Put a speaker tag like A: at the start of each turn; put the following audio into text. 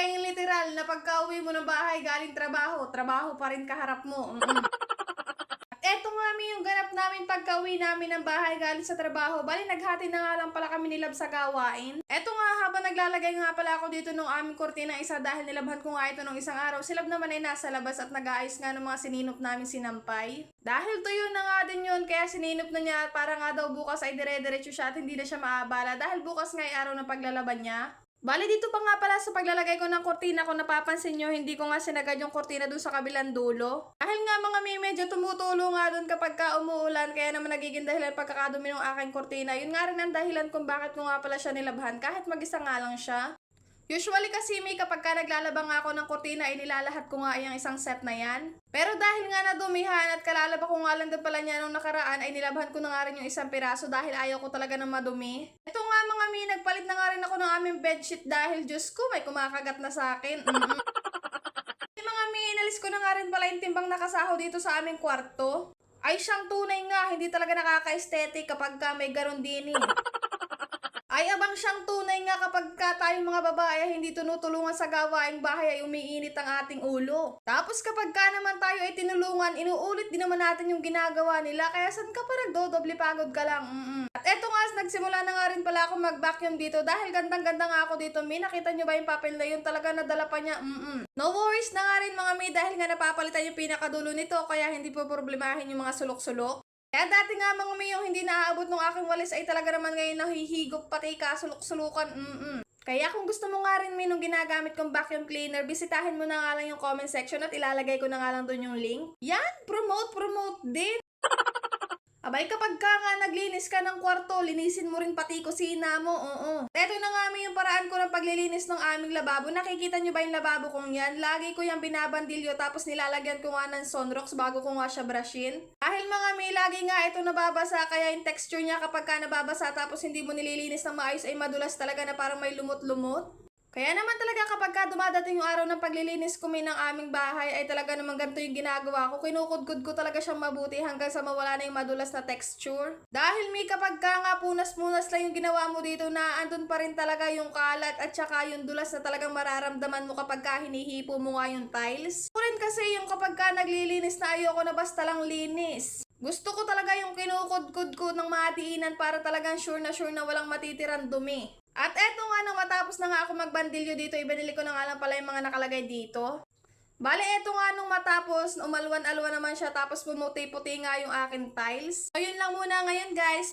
A: yung literal na pagka-uwi mo ng bahay galing trabaho, trabaho pa rin kaharap mo. Eto nga yung ganap namin pagka-uwi namin ng bahay galing sa trabaho. Bali, naghati na nga lang pala kami ni Lab sa gawain. Eto nga, habang naglalagay nga pala ako dito nung aming kortina isa dahil nilabhan ko nga ito nung isang araw. Si Lab naman ay nasa labas at nag-aayos nga ng mga sininop namin sinampay. Dahil tuyo na nga din yun, kaya sininop na niya at para nga daw bukas ay dire-diretso siya at hindi na siya maabala dahil bukas nga ay araw ng paglalaban niya. Bali, dito pa nga pala sa paglalagay ko ng kortina, kung napapansin nyo, hindi ko nga sinagad yung kortina dun sa kabilang dulo. Dahil nga mga may medyo tumutulo nga dun kapag ka umuulan, kaya naman nagiging dahilan pagkakadumi ng aking kortina. Yun nga rin ang dahilan kung bakit ko nga pala siya nilabhan, kahit mag-isa nga lang siya. Usually kasi may kapag ka naglalaba nga ako ng kortina ay nilalahat ko nga yung isang set na yan. Pero dahil nga nadumihan at kalalaba ko nga lang din pala niya nung nakaraan ay nilabhan ko na nga rin yung isang piraso dahil ayaw ko talaga ng madumi. Ito nga mga mi, nagpalit na nga rin ako ng aming bedsheet dahil Diyos ko may kumakagat na sa akin. Mga mi, inalis ko na nga rin pala yung timbang nakasaho dito sa aming kwarto. Ay siyang tunay nga, hindi talaga nakaka-aesthetic kapag ka may garon din eh. Ay abang siyang tunay nga kapag ka tayong mga babae hindi tinutulungan sa gawaing bahay ay umiinit ang ating ulo. Tapos kapag ka naman tayo ay tinulungan, inuulit din naman natin yung ginagawa nila, kaya saan ka pa nagdodoble pagod ka lang. At eto nga, nagsimula na nga rin pala ako mag-vacuum dito dahil gandang-ganda nga ako dito. May nakita nyo ba yung papel na yun? Talaga nadala pa niya. No worries na nga rin mga may dahil nga napapalitan yung pinakadulo nito, kaya hindi po problemahin yung mga sulok-sulok. Kaya dati nga mga may yung hindi naaabot ng aking walis ay talaga naman ngayon nahihigop pati kasulok-sulukan. Kaya kung gusto mo nga rin may nung ginagamit kong vacuum cleaner, bisitahin mo na nga lang yung comment section at ilalagay ko na nga lang doon yung link. Yan, promote din. Abay, kapag ka nga naglinis ka ng kwarto, linisin mo rin pati kusina mo, Eto na nga yung paraan ko ng paglilinis ng aming lababo. Nakikita nyo ba yung lababo kong yan? Lagi ko yung binabandilyo tapos nilalagyan ko nga ng sunrocks bago ko nga siya brushin. Dahil mga may lagi nga ito nababasa, kaya yung texture niya kapag ka nababasa tapos hindi mo nililinis ng maayos ay madulas talaga na parang may lumot-lumot. Kaya naman talaga kapag ka dumadating yung araw ng paglilinis ko ng aming bahay ay talaga naman ganito yung ginagawa ko. Kinukudkod ko talaga siyang mabuti hanggang sa mawala na yung madulas na texture. Dahil may kapag ka nga punas-punas lang yung ginawa mo dito na andun pa rin talaga yung kalat at saka yung dulas na talagang mararamdaman mo kapag ka hinihipo mo nga yung tiles. Ako rin kasi yung kapag ka naglilinis na ayoko na basta lang linis. Gusto ko talaga yung kinukudkod ko ng madiinan para talagang sure na walang matitirang dumi. At eto nga nang matapos na nga ako magbandilyo dito, ibinili ko na nga lang pala yung mga nakalagay dito. Bale, eto nga nung matapos, umalwan-alwan naman siya tapos pumuti-puti nga yung akin tiles. So yun lang muna ngayon guys.